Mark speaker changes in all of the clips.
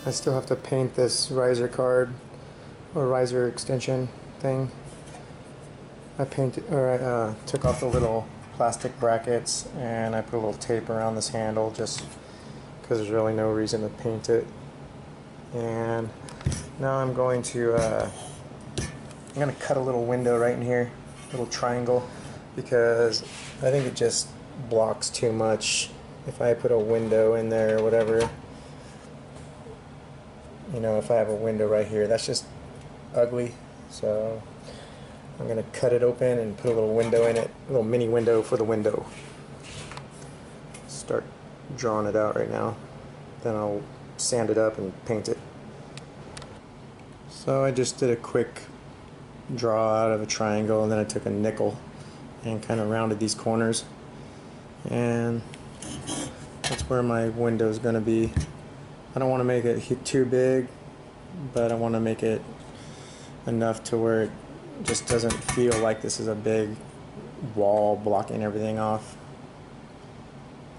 Speaker 1: I still have to paint this riser card or riser extension thing. I took off the little plastic brackets and I put a little tape around this handle just because there's really no reason to paint it. And now I'm going to cut a little window right in here, a little triangle, because I think it just blocks too much if I put a window in there or whatever. You know, if I have a window right here, that's just ugly. So I'm going to cut it open and put a little window in it, a little mini window for the window. Start drawing it out right now. Then I'll sand it up and paint it. So I just did a quick draw out of a triangle, and then I took a nickel and kind of rounded these corners. And that's where my window is going to be. I don't want to make it too big, but I want to make it enough to where it just doesn't feel like this is a big wall blocking everything off.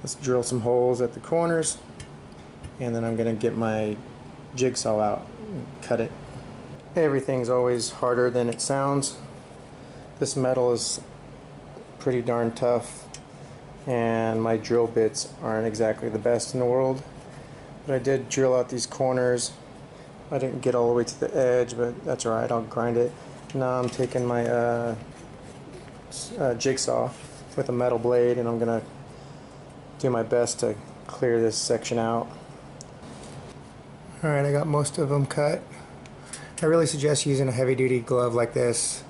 Speaker 1: Let's drill some holes at the corners, and then I'm going to get my jigsaw out and cut it. Everything's always harder than it sounds. This metal is pretty darn tough, and my drill bits aren't exactly the best in the world. But I did drill out these corners. I didn't get all the way to the edge, but that's alright, I'll grind it. Now I'm taking my jigsaw with a metal blade, and I'm going to do my best to clear this section out. Alright, I got most of them cut. I really suggest using a heavy-duty glove like this.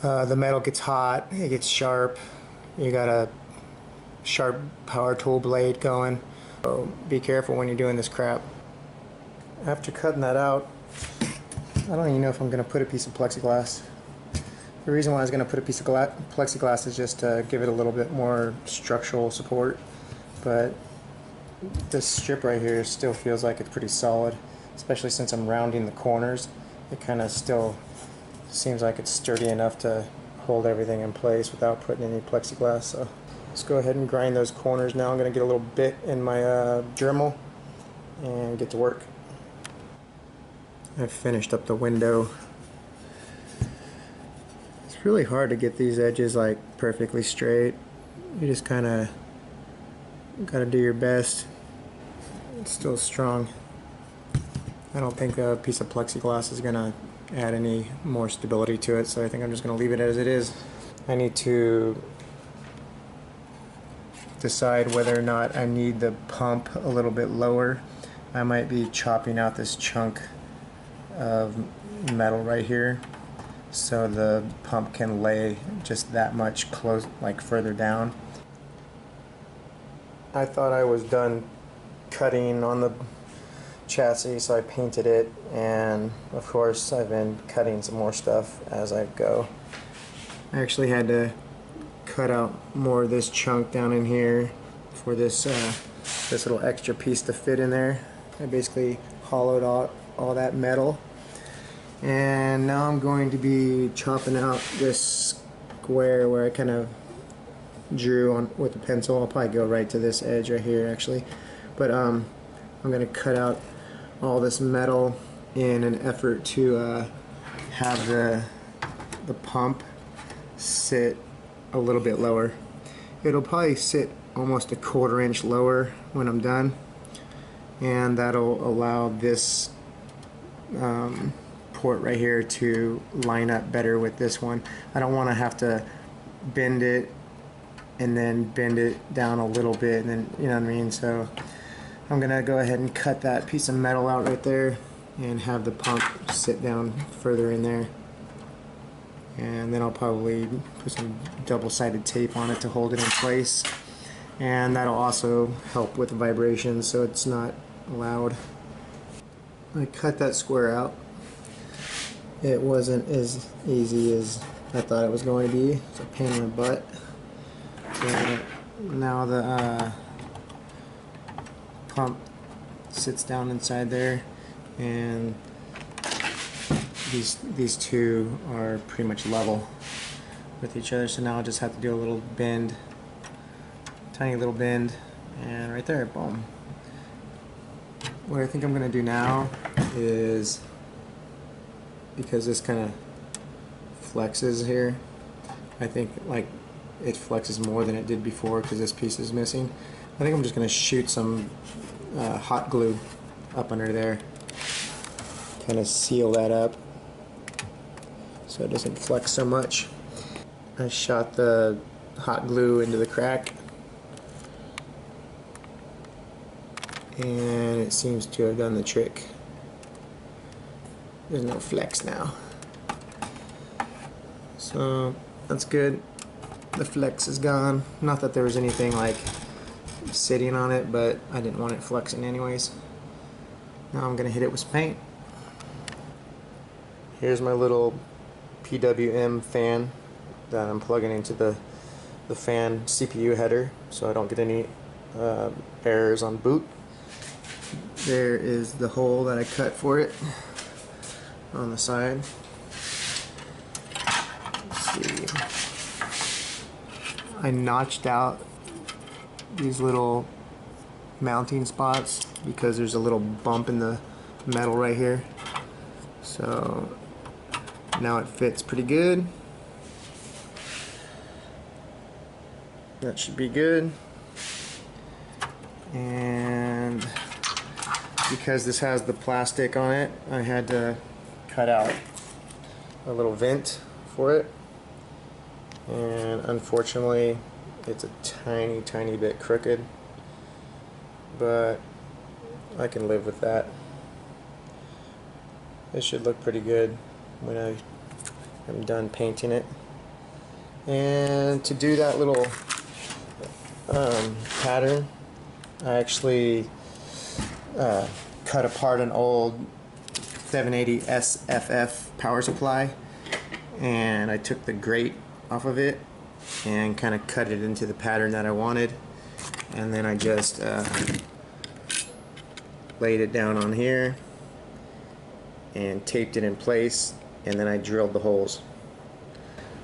Speaker 1: The metal gets hot, it gets sharp. You got a sharp power tool blade going. So be careful when you're doing this crap. After cutting that out, I don't even know if I'm going to put a piece of plexiglass. The reason why I was going to put a piece of plexiglass is just to give it a little bit more structural support. But this strip right here still feels like it's pretty solid, especially since I'm rounding the corners. It kind of still seems like it's sturdy enough to hold everything in place without putting any plexiglass. So let's go ahead and grind those corners now. I'm going to get a little bit in my Dremel and get to work. I've finished up the window. It's really hard to get these edges like perfectly straight. You just kind of got to do your best. It's still strong. I don't think a piece of plexiglass is going to add any more stability to it, so I think I'm just going to leave it as it is. I need to decide whether or not I need the pump a little bit lower. I might be chopping out this chunk of metal right here so the pump can lay just that much close, like further down. I thought I was done cutting on the chassis, so I painted it, and of course I've been cutting some more stuff as I go. I actually had to cut out more of this chunk down in here for this this little extra piece to fit in there. I basically hollowed out all that metal, and now I'm going to be chopping out this square where I kind of drew on with a pencil. I'll probably go right to this edge right here actually, but I'm going to cut out all this metal in an effort to have the pump sit a little bit lower. It'll probably sit almost a 1/4 inch lower when I'm done, and that'll allow this port right here to line up better with this one. I don't want to have to bend it and then bend it down a little bit, and then, you know what I mean. So I'm gonna go ahead and cut that piece of metal out right there and have the pump sit down further in there, and then I'll probably put some double-sided tape on it to hold it in place, and that'll also help with the vibrations so it's not loud. I cut that square out. It wasn't as easy as I thought it was going to be. It's a pain in the butt. But now the pump sits down inside there, and these two are pretty much level. with each other, so now I'll just have to do a little bend, tiny little bend, and right there, boom. What I think I'm going to do now is, because this kind of flexes here, I think like it flexes more than it did before because this piece is missing. I think I'm just going to shoot some hot glue up under there, kind of seal that up so it doesn't flex so much. I shot the hot glue into the crack, and it seems to have done the trick. There's no flex now, so that's good. The flex is gone. Not that there was anything like sitting on it, but I didn't want it flexing anyways. Now I'm gonna hit it with some paint. Here's my little PWM fan that I'm plugging into the fan CPU header so I don't get any errors on boot. There is the hole that I cut for it on the side. Let's see. I notched out these little mounting spots because there's a little bump in the metal right here. So now it fits pretty good. That should be good. And because this has the plastic on it, I had to cut out a little vent for it. And unfortunately, it's a tiny bit crooked, but I can live with that. It should look pretty good when I am done painting it. And to do that little pattern, I actually cut apart an old 780 SFF power supply, and I took the grate off of it and kind of cut it into the pattern that I wanted, and then I just laid it down on here and taped it in place, and then I drilled the holes,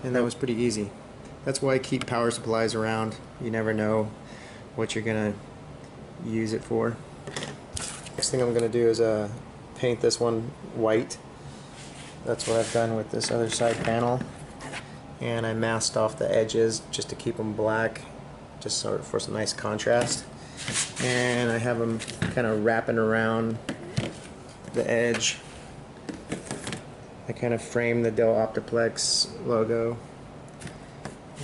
Speaker 1: and that was pretty easy. That's why I keep power supplies around. You never know what you're gonna use it for. Next thing I'm gonna do is paint this one white. That's what I've done with this other side panel, and I masked off the edges just to keep them black, just sort of for some nice contrast. And I have them kind of wrapping around the edge. I kind of framed the Dell Optiplex logo,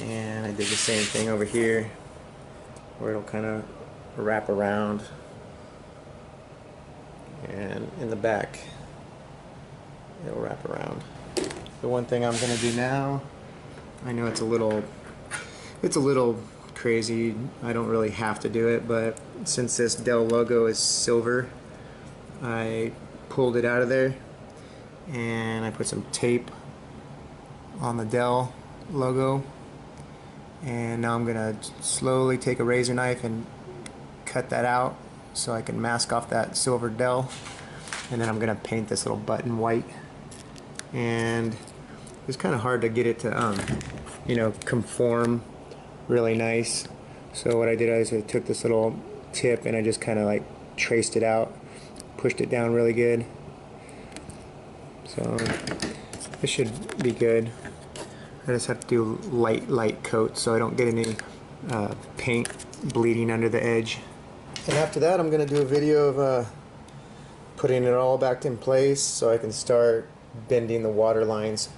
Speaker 1: and I did the same thing over here where it'll kind of wrap around, and in the back it'll wrap around. The one thing I'm going to do now, I know it's a little crazy, I don't really have to do it, but since this Dell logo is silver, I pulled it out of there and I put some tape on the Dell logo, and now I'm gonna slowly take a razor knife and cut that out so I can mask off that silver Dell, and then I'm gonna paint this little button white. And it's kind of hard to get it to you know, conform really nice, so what I did is I took this little tip and I just kind of like traced it out, pushed it down really good. So this should be good. I just have to do light coat so I don't get any paint bleeding under the edge. And after that, I'm going to do a video of putting it all back in place so I can start bending the water lines.